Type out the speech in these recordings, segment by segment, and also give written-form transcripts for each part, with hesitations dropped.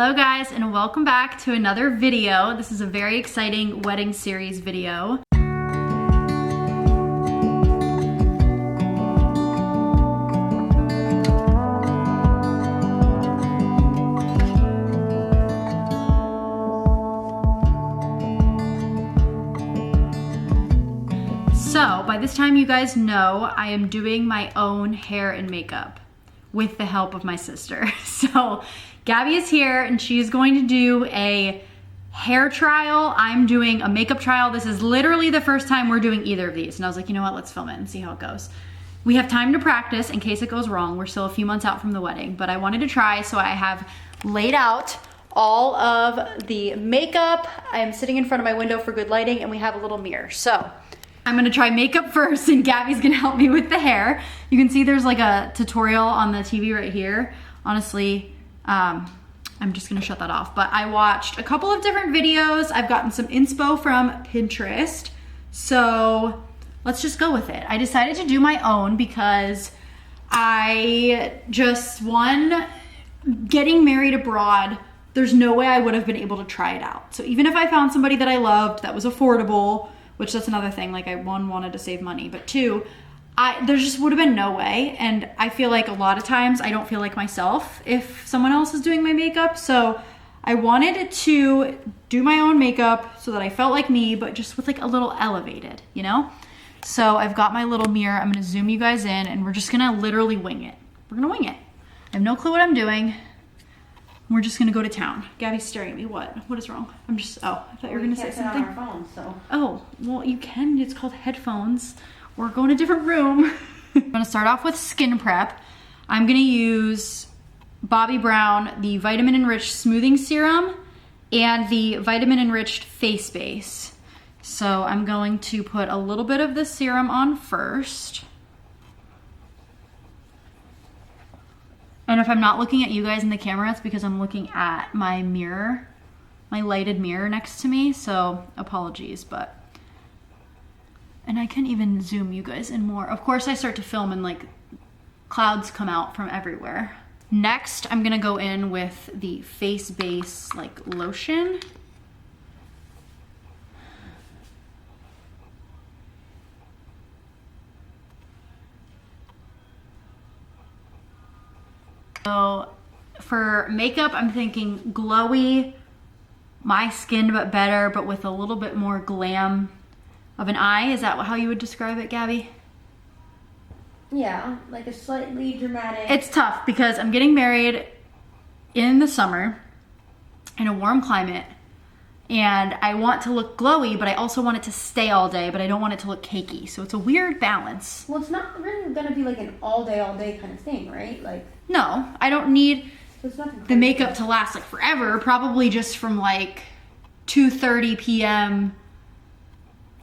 Hello guys, and welcome back to another video. This is a very exciting wedding series video. So by this time you guys know I am doing my own hair and makeup with the help of my sister. So Gabby is here and she's going to do a hair trial. I'm doing a makeup trial. This is literally the first time we're doing either of these. And I was like, you know what, let's film it and see how it goes. We have time to practice in case it goes wrong. We're still a few months out from the wedding, but I wanted to try, so I have laid out all of the makeup. I'm sitting in front of my window for good lighting and we have a little mirror. So I'm gonna try makeup first and Gabby's gonna help me with the hair. You can see there's like a tutorial on the TV right here. Honestly, I'm just gonna shut that off. But I watched a couple of different videos. I've gotten some inspo from Pinterest. So let's just go with it. I decided to do my own because I just, getting married abroad, there's no way I would have been able to try it out. So even if I found somebody that I loved, that was affordable, which that's another thing, like I wanted to save money, but two, there just would have been no way. And I feel like a lot of times I don't feel like myself if someone else is doing my makeup. So I wanted to do my own makeup so that I felt like me, but just with like a little elevated, you know? So I've got my little mirror. I'm gonna zoom you guys in and we're just gonna literally wing it. We're gonna wing it. I have no clue what I'm doing. We're just gonna go to town. Gabby's staring at me. What is wrong? I'm just, oh, I thought you were gonna say something. On our phones, so. Oh, well you can, it's called headphones. We're going to a different room. I'm gonna start off with skin prep. I'm gonna use Bobbi Brown, the Vitamin Enriched Smoothing Serum and the Vitamin Enriched Face Base. So I'm going to put a little bit of the serum on first. And if I'm not looking at you guys in the camera, it's because I'm looking at my mirror, my lighted mirror next to me, so apologies, but. And I can even zoom you guys in more. Of course, I start to film and like clouds come out from everywhere. Next, I'm gonna go in with the face base like lotion. So for makeup, I'm thinking glowy, my skin but better, but with a little bit more glam of an eye. Is that how you would describe it, Gabby? Yeah, like a slightly dramatic. It's tough because I'm getting married in the summer in a warm climate and I want to look glowy, but I also want it to stay all day, but I don't want it to look cakey. So it's a weird balance. Well, it's not really gonna be like an all day kind of thing, right? Like. No, I don't need the makeup to last like forever. Probably just from like 2:30 p.m.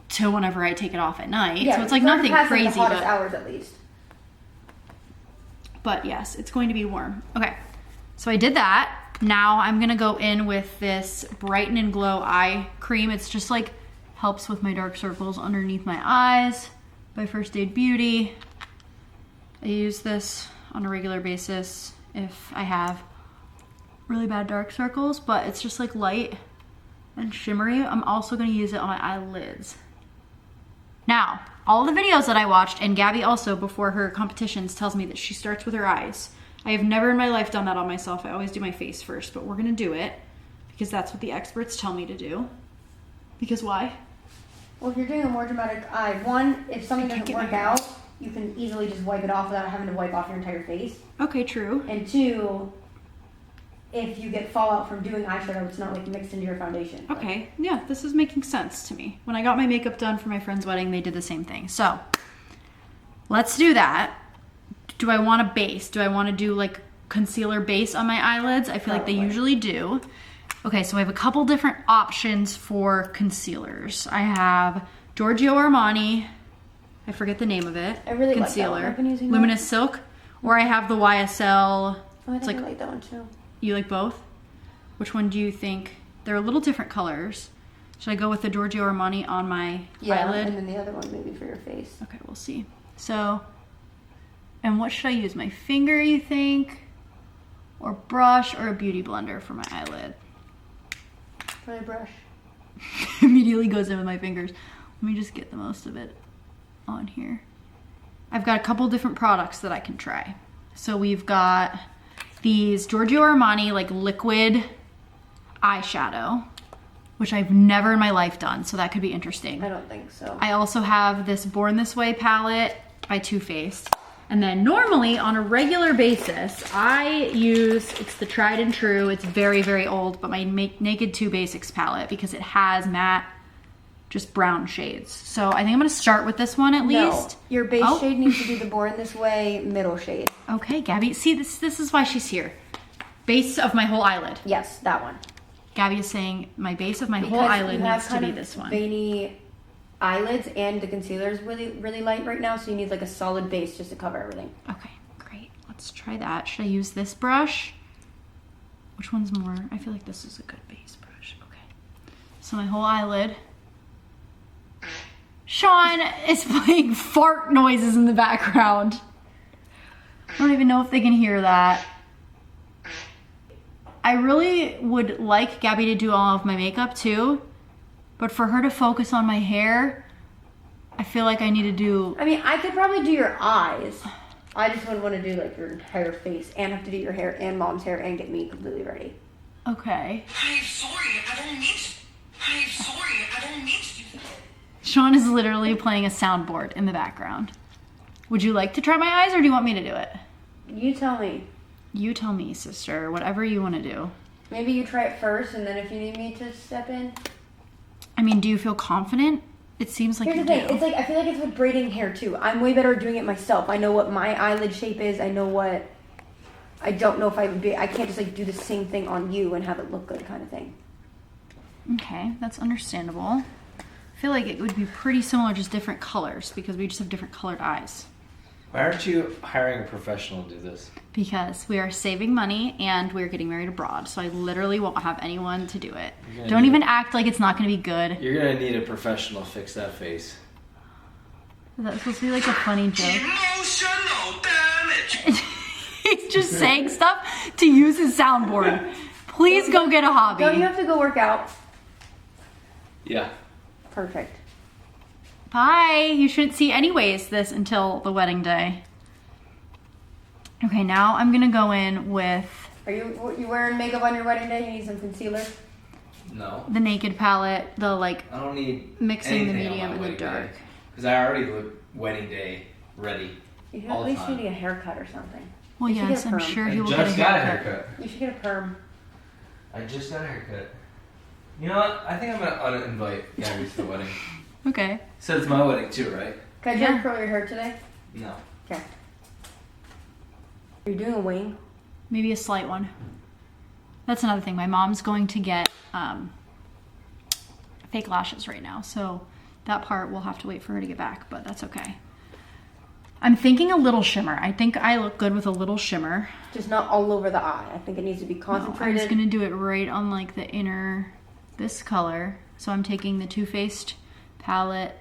to whenever I take it off at night. Yeah, so it's like nothing crazy. Like the hottest hours at least. But yes, it's going to be warm. Okay, so I did that. Now I'm gonna go in with this Brighten and Glow eye cream. It's just like helps with my dark circles underneath my eyes by First Aid Beauty. I use this on a regular basis if I have really bad dark circles, but it's just like light and shimmery. I'm also gonna use it on my eyelids. Now, all the videos that I watched, and Gabby also before her competitions tells me that she starts with her eyes. I have never in my life done that on myself. I always do my face first, but we're gonna do it because that's what the experts tell me to do. Because why? Well, if you're doing a more dramatic eye, one, if something doesn't work out, you can easily just wipe it off without having to wipe off your entire face. Okay, true. And two, if you get fallout from doing eyeshadow, it's not like mixed into your foundation. Okay, yeah, this is making sense to me. When I got my makeup done for my friend's wedding, they did the same thing. So let's do that. Do I want a base? Do I want to do like concealer base on my eyelids? I feel like they usually do. Okay, so I have a couple different options for concealers. I have Giorgio Armani, I forget the name of it. I really concealer. Like that one. I've been using Luminous Silk, or I have the YSL. Oh, I think I like that one too. You like both? Which one do you think? They're a little different colors. Should I go with the Giorgio Armani on my eyelid? And then the other one maybe for your face. Okay, we'll see. So, and what should I use? My finger, you think? or brush or a beauty blender for my eyelid. My brush. Immediately goes in with my fingers. Let me just get the most of it on here. I've got a couple different products that I can try. So we've got these Giorgio Armani like liquid eyeshadow, which I've never in my life done, so that could be interesting. I don't think so. I also have this Born This Way palette by Too Faced. And then normally on a regular basis, I use, it's the tried and true, it's very, very old, but my Naked 2 Basics palette because it has matte, just brown shades. So I think I'm gonna start with this one at least. Your base shade needs to be the Born This Way middle shade. Okay, Gabby, see this is why she's here. Base of my whole eyelid. Yes, that one. Gabby is saying my base of my whole eyelid needs to be this one. Veiny eyelids and the concealer is really, really light right now, so you need like a solid base just to cover everything. Okay, great. Let's try that. Should I use this brush? Which one's more? I feel like this is a good base brush. Okay. So my whole eyelid. Sean is playing fart noises in the background. I don't even know if they can hear that. I really would like Gabby to do all of my makeup too, but for her to focus on my hair, I feel like I need to do... I mean, I could probably do your eyes. I just wouldn't want to do like your entire face and have to do your hair and mom's hair and get me completely ready. Okay. I'm sorry, I don't need to. I'm sorry, I don't need to do that. Sean is literally playing a soundboard in the background. Would you like to try my eyes or do you want me to do it? You tell me. You tell me, sister. Whatever you want to do. Maybe you try it first and then if you need me to step in. I mean, do you feel confident? It seems like Here's you the thing. do. It's like, I feel like it's with braiding hair too. I'm way better at doing it myself. I know what my eyelid shape is. I know what... I don't know if I would be... I can't just like do the same thing on you and have it look good kind of thing. Okay, that's understandable. I feel like it would be pretty similar, just different colors because we just have different colored eyes. Why aren't you hiring a professional to do this? Because we are saving money and we're getting married abroad. So I literally won't have anyone to do it. You're gonna Don't need even act like it's not going to be good. You're gonna need a professional to fix that face. Is that supposed to be like a funny joke? Emotional damage. He's just saying stuff to use his soundboard. Please go get a hobby. Don't you have to go work out? Yeah. Perfect. Bye. You shouldn't see anyways this until the wedding day. Okay, now I'm gonna go in with Are you wearing makeup on your wedding day? You need some concealer? No. the Naked palette, the like I don't need mixing the anything on medium my and the wedding dark. Because I already look wedding day ready. You all at the least time. need a haircut or something. Well, You should yes, get a I'm perm. sure I he will just get a got a haircut. haircut. You should get a perm. I just got a haircut. You know what? I think I'm gonna uninvite Gabby to the wedding. Okay. So it's my wedding too, right? Can I Yeah. curl your hair today? No. Okay. Are you doing a wing? Maybe a slight one. That's another thing. My mom's going to get fake lashes right now, so that part we'll have to wait for her to get back, but that's okay. I'm thinking a little shimmer. I think I look good with a little shimmer. Just not all over the eye. I think it needs to be No, I concentrated. was gonna do it right on like the inner, this color. So I'm taking the Too Faced palette.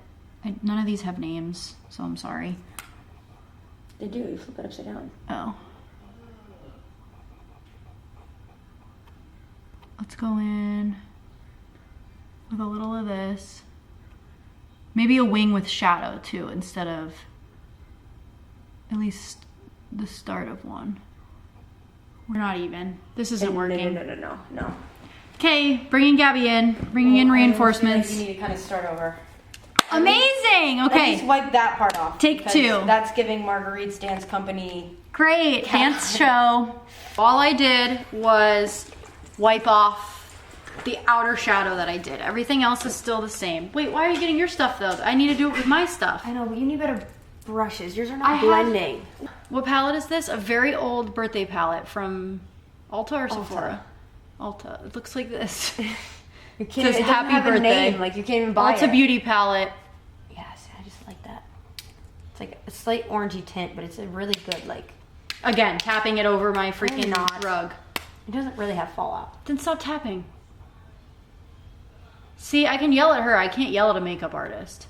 None of these have names, so I'm sorry. They do. You flip it upside down. Oh. Let's go in with a little of this. Maybe a wing with shadow too, instead of at least the start of one. We're not even. This isn't working. No. Okay, bringing Gabby in, bringing in reinforcements. You need to kind of start over. Amazing. Let's Okay, just wipe that part off. Take because 2. That's giving Marguerite's dance company. great dance show. All I did was wipe off the outer shadow that I did. Everything else is still the same. Wait, why are you getting your stuff though? I need to do it with my stuff. I know, but you need better brushes. Yours are I not have- blending. What palette is this? A very old birthday palette from Ulta or Sephora? Ulta. It looks like this. You Says can't. It doesn't happy have birthday. a name. Like you can't even buy Ulta it. Beauty palette. Yes, I just like that. It's like a slight orangey tint, but it's a really good like. Again, tapping it over my freaking not. rug. It doesn't really have fallout. Then stop tapping. See, I can yell at her. I can't yell at a makeup artist.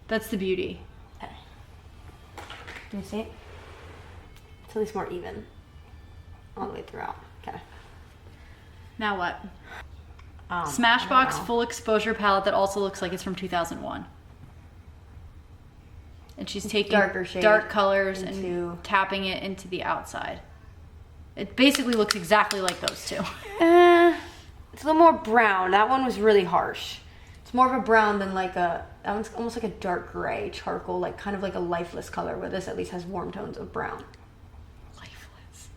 That's the beauty. Do you see it? It's at least more even. all the way throughout. Okay. Now what? I Smashbox don't know. full exposure palette that also looks like it's from 2001. And she's taking Darker shade dark colors into- and tapping it into the outside. It basically looks exactly like those two. It's a little more brown. That one was really harsh. It's more of a brown than like that one's almost like a dark gray, charcoal, like kind of like a lifeless color, where this at least has warm tones of brown. Lifeless.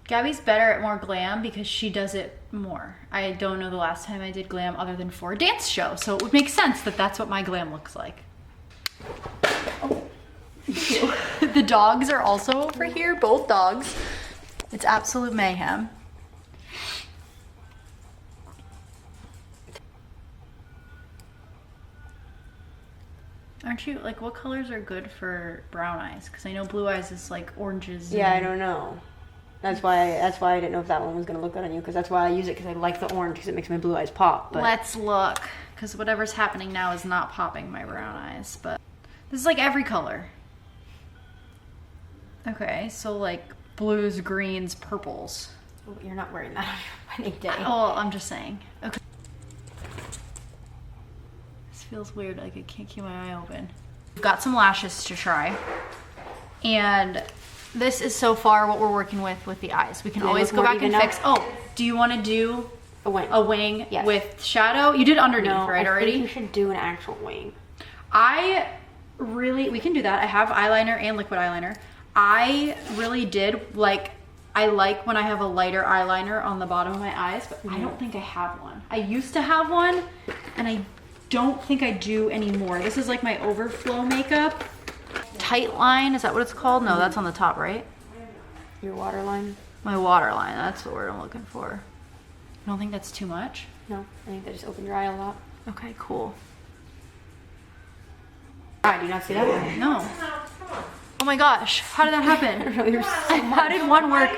Gabby's better at more glam because she does it more. I don't know the last time I did glam other than for a dance show, so it would make sense that that's what my glam looks like. The dogs are also over here, both dogs. It's absolute mayhem. Aren't you, like, what colors are good for brown eyes? Because I know blue eyes is like oranges. Yeah, I and- don't know. That's why I didn't know if that one was gonna look good on you, because that's why I use it, because I like the orange because it makes my blue eyes pop. But Let's look, because whatever's happening now is not popping my brown eyes, but this is like every color. Okay, so like blues, greens, purples. you're not wearing that on your wedding day. Oh, I'm just saying. Okay. This feels weird, like I can't keep my eye open. We've got some lashes to try, and this is so far what we're working with the eyes. We can they always look go more back and even fix. Oh, do you want to do A wing. a wing Yes. with shadow? You did underneath, No, right, I already? think you should do an actual wing. We can do that. I have eyeliner and liquid eyeliner. I really did like, I like when I have a lighter eyeliner on the bottom of my eyes, but I don't think I have one. I used to have one, and I don't think I do anymore. This is like my overflow makeup. Tight line, is that what it's called? No, that's on the top, right? Your waterline? My waterline, that's the word I'm looking for. I don't think that's too much. No, I think they just open your eye a lot. Okay, cool. I do not see that one. No. Oh my gosh, how did that happen? No, you're so How did one work?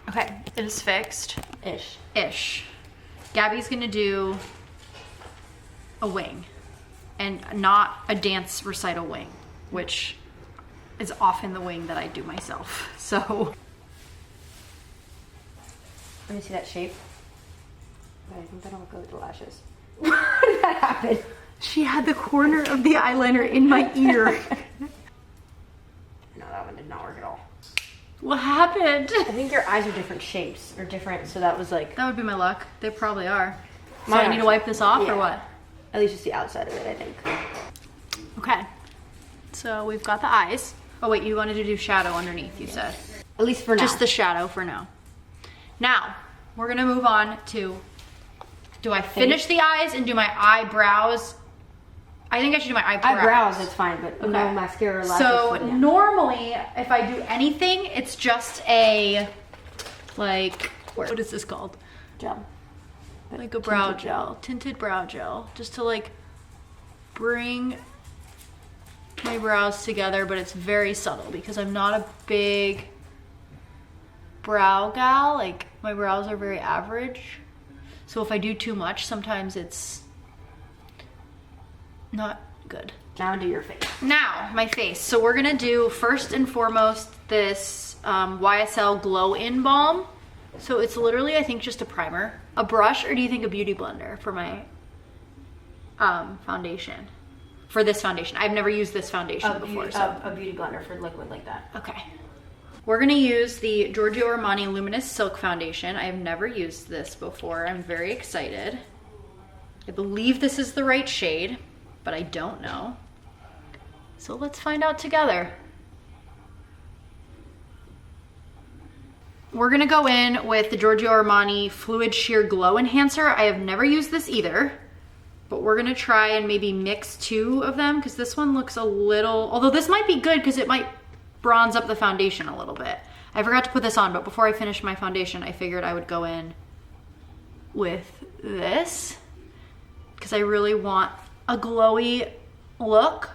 Okay, it is fixed. ish. Ish. Gabby's gonna do a wing and not a dance recital wing, which is often the wing that I do myself. So Let me see that shape. But I think that'll look good with the lashes. How did that happen? she had the corner of the eyeliner in my ear. No, that one did not work at all. What happened? I think your eyes are different shapes or different, so that was like That would be my luck. They probably are. So Mine I need to are. wipe this off Yeah. or what? at least just the outside of it, I think. Okay. So we've got the eyes. Oh wait, you wanted to do shadow underneath, you said. At least for now. Just the shadow for now. Now, we're gonna move on to, do I finish the eyes and do my eyebrows? I think I should do my eyebrows. eyebrows, it's fine, but no Okay. mascara or lashes. So yeah. normally, if I do anything, it's just a, like, what is this called? Gel. Like a brow Tinted gel, tinted brow gel, just to like bring my brows together, but it's very subtle because I'm not a big brow gal. Like my brows are very average. So if I do too much, sometimes it's not good. Now do your face. Now, my face. So we're gonna do first and foremost this YSL Glow In Balm. So it's literally, I think, just a primer. A brush, or do you think a beauty blender for my foundation? For this foundation. I've never used this foundation before. So. A beauty blender for liquid like that. Okay. We're gonna use the Giorgio Armani Luminous Silk Foundation. I have never used this before. I'm very excited. I believe this is the right shade, but I don't know. So let's find out together. We're gonna go in with the Giorgio Armani Fluid Sheer Glow Enhancer. I have never used this either, but we're gonna try and maybe mix two of them because this one looks a little, although this might be good because it might bronze up the foundation a little bit. I forgot to put this on, but before I finished my foundation, I figured I would go in with this because I really want a glowy look.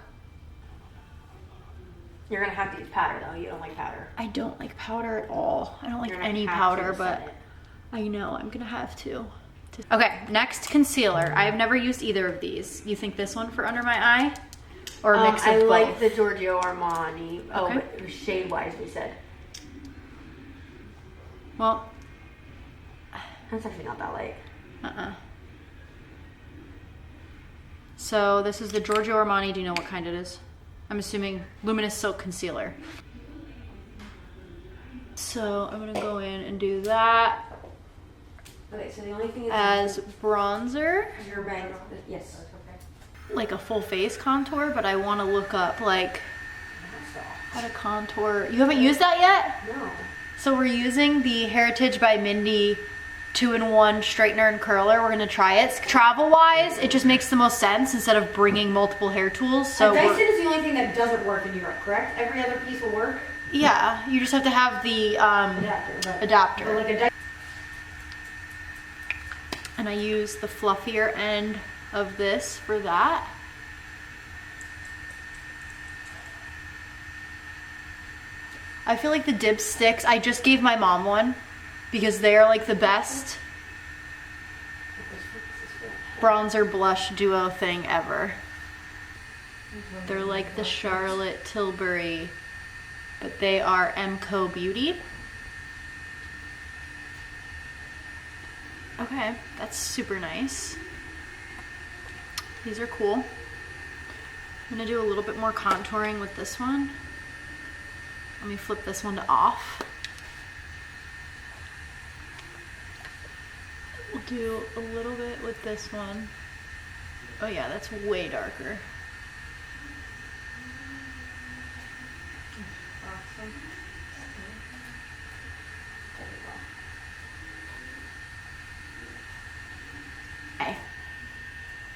You're gonna have to use powder though. You don't like powder. I don't like powder at all. I don't like You're gonna any have powder, to but set it. I know I'm gonna have to. Okay, next concealer. I have never used either of these. You think this one for under my eye? or a mix of I both? like the Giorgio Armani. Oh, Okay. but shade-wise, we said. Well, That's actually not that light. So this is the Giorgio Armani. Do you know what kind it is? I'm assuming Luminous Silk Concealer. So I'm gonna go in and do that Okay, so the only thing is as bronzer, your bang. Yes. like a full face contour, but I wanna look up like how to contour. You haven't used that yet? No. So we're using the Heritage by Mindy 2-in-1 straightener and curler. We're gonna try it. Travel wise, it just makes the most sense instead of bringing multiple hair tools. So Dyson is the only thing that doesn't work in Europe, correct? Every other piece will work. yeah, you just have to have the adapter. But like a Dyson. And I use the fluffier end of this for that. I feel like the dip sticks, I just gave my mom one because they are like the best bronzer blush duo thing ever. They're like the Charlotte Tilbury, but they are Emco Beauty. Okay, that's super nice. These are cool. I'm gonna do a little bit more contouring with this one. Let me flip this one to off. We'll do a little bit with this one. Oh yeah, that's way darker.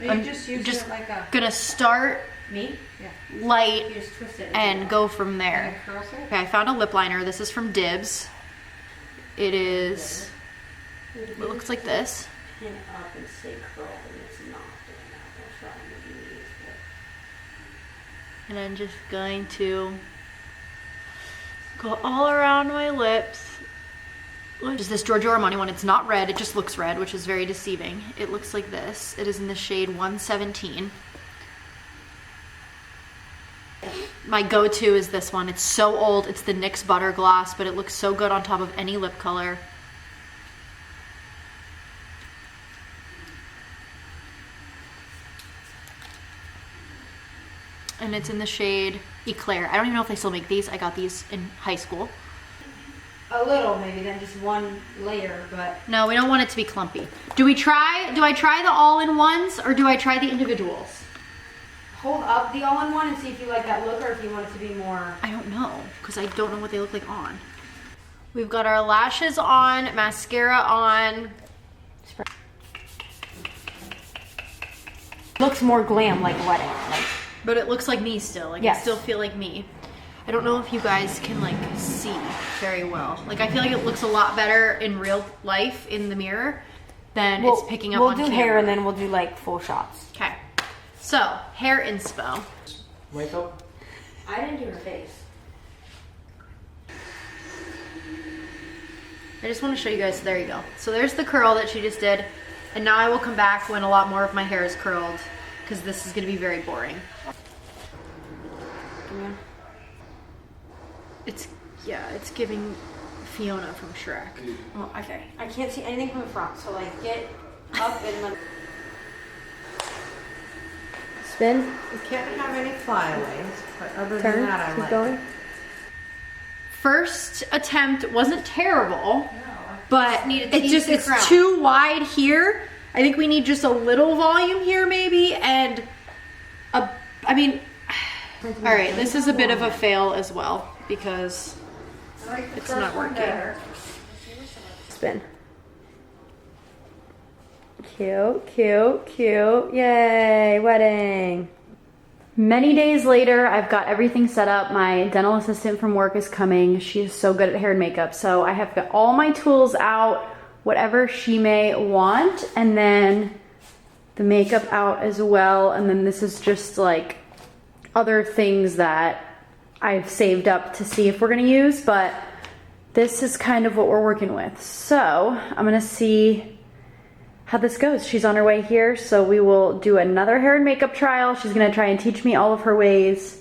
I'm just use just it like a gonna start me. Yeah. light You just twist it and go from there. Okay, I found a lip liner. This is from Dibs. It is, it looks like this. Pin up and stay curled, and it's not doing that. I'll try and maybe use it. And I'm just going to go all around my lips. Is this Giorgio Armani one? It's not red, it just looks red, which is very deceiving. It looks like this. It is in the shade 117. My go-to is this one. It's so old. It's the NYX Butter Gloss, but it looks so good on top of any lip color. And it's in the shade Eclair. I don't even know if they still make these. I got these in high school. A little, maybe, then just one layer, but No, we don't want it to be clumpy. Do I try the all-in-ones or do I try the individuals? hold up the all-in-one and see if you like that look or if you want it to be more. I don't know, because I don't know what they look like on. We've got our lashes on, mascara on. Looks more glam, like wedding. But it looks like me still. Like Yes. I still feel like me. I don't know if you guys can like see very well. Like I feel like it looks a lot better in real life in the mirror than it's picking up on camera. We'll do hair and then we'll do like full shots. Okay. So, hair inspo. Makeup? I didn't do her face. I just want to show you guys, there you go. So there's the curl that she just did. And now I will come back when a lot more of my hair is curled because this is going to be very boring. Yeah. It's giving Fiona from Shrek. Oh, okay. I can't see anything from the front, so like get up and then spin. You can't have any flyaways, but other Turn. than that, I Keep like going. it. First attempt wasn't terrible, but tease the crown. it's too wide here. I think we need just a little volume here maybe, and all right, this is a bit of a fail as well because it's not working. Spin. Cute, cute, cute. Yay, wedding. Many days later, I've got everything set up. My dental assistant from work is coming. She is so good at hair and makeup. So I have got all my tools out, whatever she may want, and then the makeup out as well. And then this is just like other things that I've saved up to see if we're gonna use, but this is kind of what we're working with. So I'm gonna see how this goes. She's on her way here, so we will do another hair and makeup trial. She's gonna try and teach me all of her ways.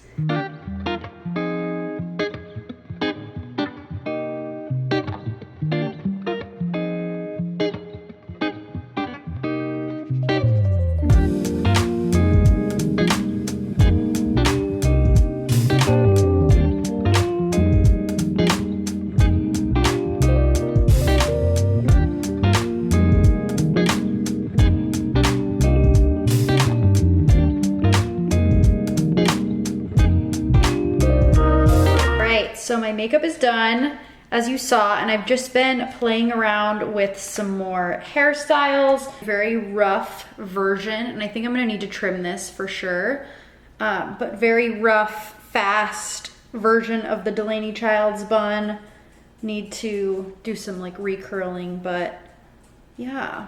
So my makeup is done, as you saw, and I've just been playing around with some more hairstyles. Very rough version, and I think I'm gonna need to trim this for sure. But very rough, fast version of the Delaney Childs bun. Need to do some like recurling, but yeah.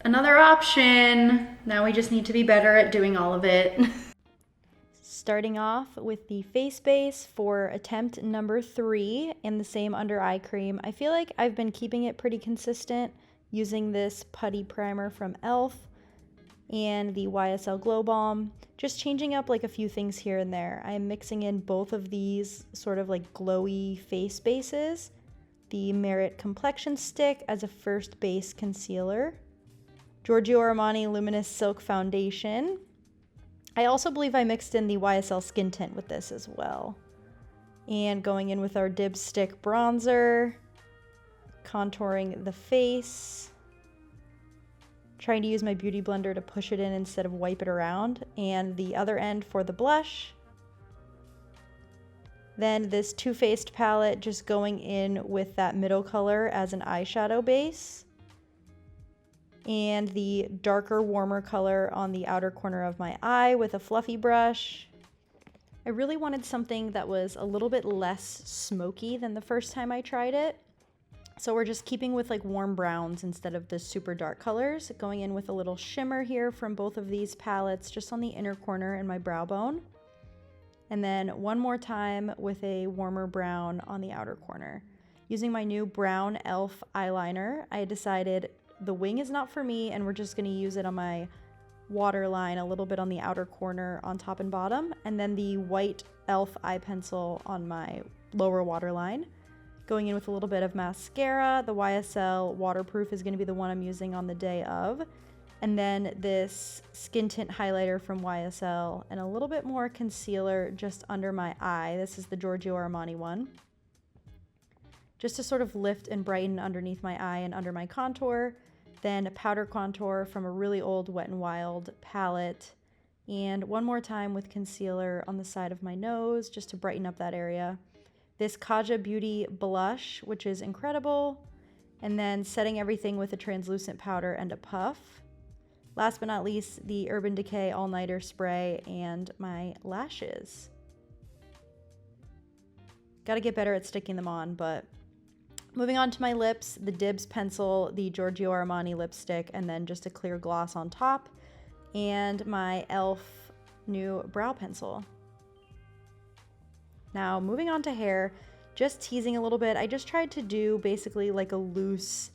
Another option. Now we just need to be better at doing all of it. Starting off with the face base for attempt number 3 and the same under eye cream. I feel like I've been keeping it pretty consistent using this putty primer from e.l.f. and the YSL Glow Balm. Just changing up like a few things here and there. I am mixing in both of these sort of like glowy face bases. The Merit Complexion Stick as a first base concealer. Giorgio Armani Luminous Silk Foundation. I also believe I mixed in the YSL Skin Tint with this as well. And going in with our Dib Stick bronzer, contouring the face, trying to use my beauty blender to push it in instead of wipe it around, and the other end for the blush. Then this Too Faced palette, just going in with that middle color as an eyeshadow base. And the darker, warmer color on the outer corner of my eye with a fluffy brush. I really wanted something that was a little bit less smoky than the first time I tried it. So we're just keeping with like warm browns instead of the super dark colors. Going in with a little shimmer here from both of these palettes, just on the inner corner and my brow bone. And then one more time with a warmer brown on the outer corner. Using my new brown e.l.f. eyeliner, I decided the wing is not for me, and we're just going to use it on my waterline, a little bit on the outer corner on top and bottom, and then the white e.l.f. eye pencil on my lower waterline. Going in with a little bit of mascara. The YSL Waterproof is going to be the one I'm using on the day of. And then this Skin Tint highlighter from YSL, and a little bit more concealer just under my eye. This is the Giorgio Armani one. Just to sort of lift and brighten underneath my eye and under my contour. Then a powder contour from a really old Wet n Wild palette. And one more time with concealer on the side of my nose, just to brighten up that area. This Kaja Beauty blush, which is incredible. And then setting everything with a translucent powder and a puff. Last but not least, the Urban Decay All Nighter spray and my lashes. Gotta get better at sticking them on, but moving on to my lips, the Dibs pencil, the Giorgio Armani lipstick, and then just a clear gloss on top, and my e.l.f. new brow pencil. Now, moving on to hair, just teasing a little bit. I just tried to do basically like a loose,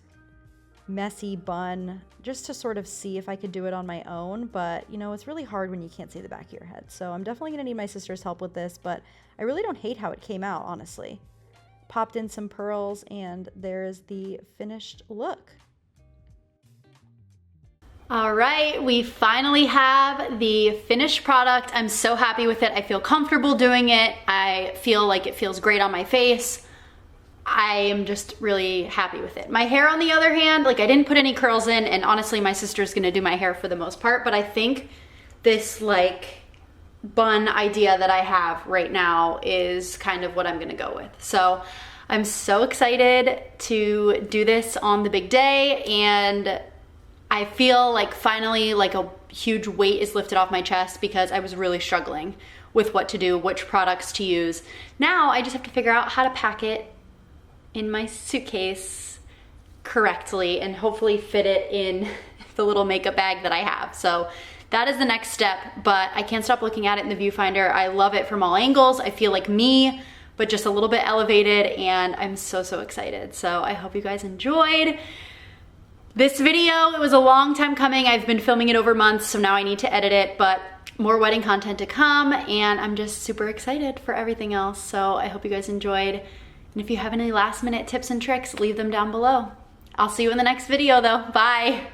messy bun, just to sort of see if I could do it on my own, but you know, it's really hard when you can't see the back of your head. So I'm definitely gonna need my sister's help with this, but I really don't hate how it came out, honestly. Popped in some pearls, and there's the finished look. All right, we finally have the finished product. I'm so happy with it. I feel comfortable doing it. I feel like it feels great on my face. I am just really happy with it. My hair, on the other hand, like I didn't put any curls in, and honestly, my sister's gonna do my hair for the most part, but I think this like bun idea that I have right now is kind of what I'm gonna go with. So I'm so excited to do this on the big day, and I feel like finally like a huge weight is lifted off my chest because I was really struggling with what to do, which products to use. Now I just have to figure out how to pack it in my suitcase correctly and hopefully fit it in the little makeup bag that I have. So that is the next step, but I can't stop looking at it in the viewfinder. I love it from all angles. I feel like me, but just a little bit elevated, and I'm so, so excited. So I hope you guys enjoyed. This video, it was a long time coming. I've been filming it over months, so now I need to edit it, but more wedding content to come, and I'm just super excited for everything else. So I hope you guys enjoyed. And if you have any last minute tips and tricks, leave them down below. I'll see you in the next video though. Bye.